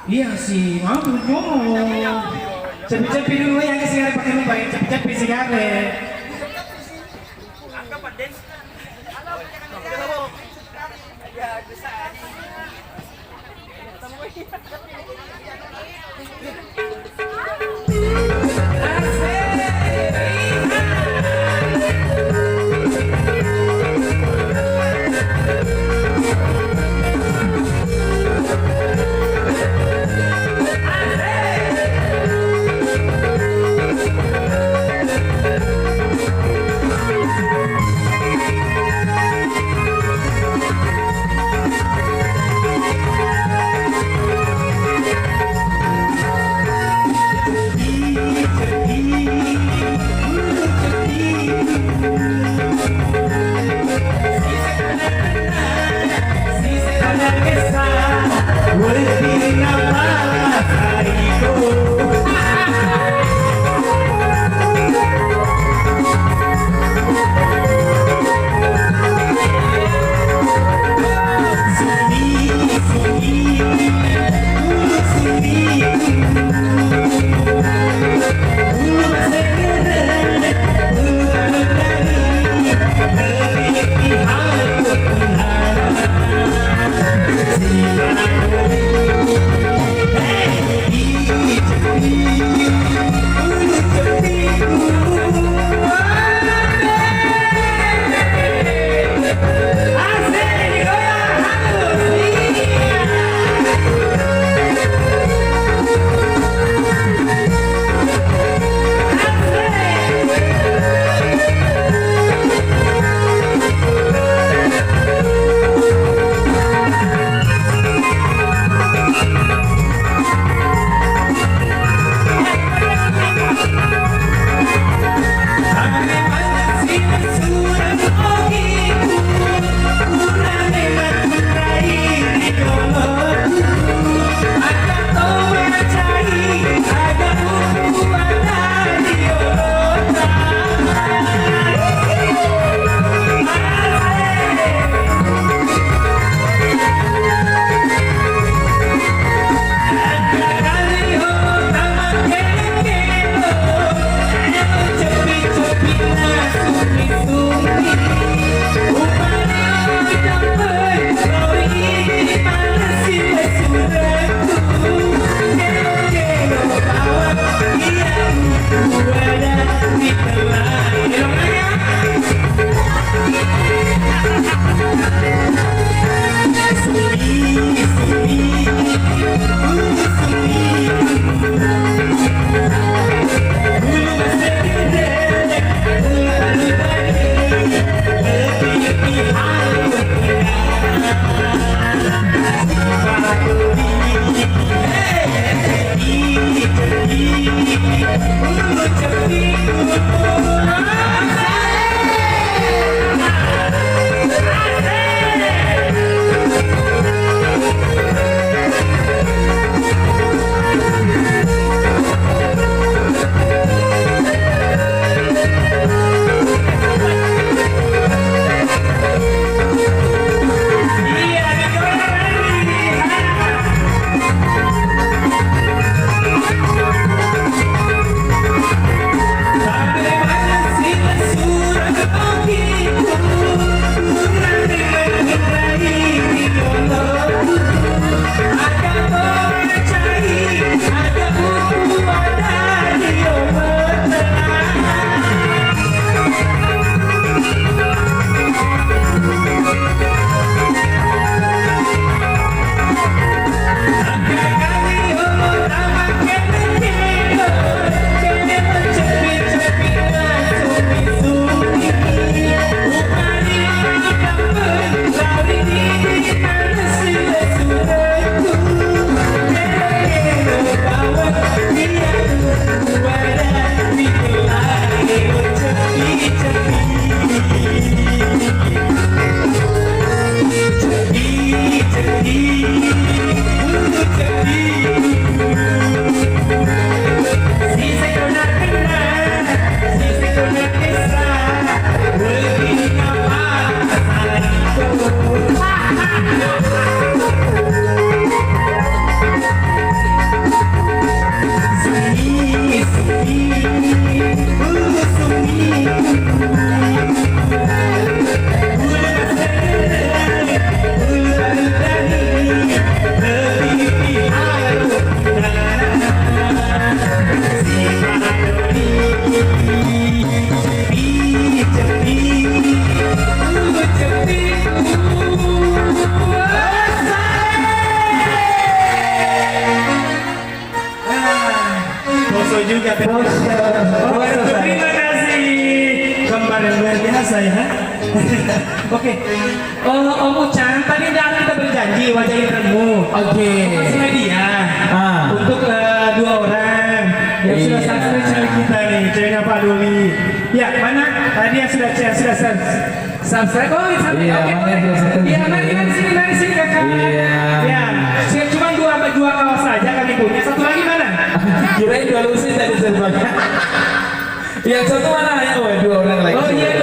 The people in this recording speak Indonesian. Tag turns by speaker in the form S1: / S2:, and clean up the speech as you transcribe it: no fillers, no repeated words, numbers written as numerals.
S1: Iya sih, mau ngomong. Cepi-cepi dulu ya, kasih hari pakai lupa ya, cepi-cepi sih kare. juga.
S2: Oh,
S1: Terima kasih. Kembar yang luar biasa ya. Oke. Om Ucang, tadi kita berjanji wajahin kamu.
S2: Oke.
S1: Kasih hadiah untuk dua orang yang sudah subscribe channel kita nih, channelnya Pak Doli. Ya, mana tadi yang sudah subscribe? Oh, oke, boleh. Iya, mari sini kakak.
S2: Iya.
S1: Ya, cuma dua kaos saja kami punya. Satu lagi mana?
S2: Kirain 2 lusin tadi serbagnya. Yang satu mana ya? Oh, 2 orang lagi.
S1: Oh iya,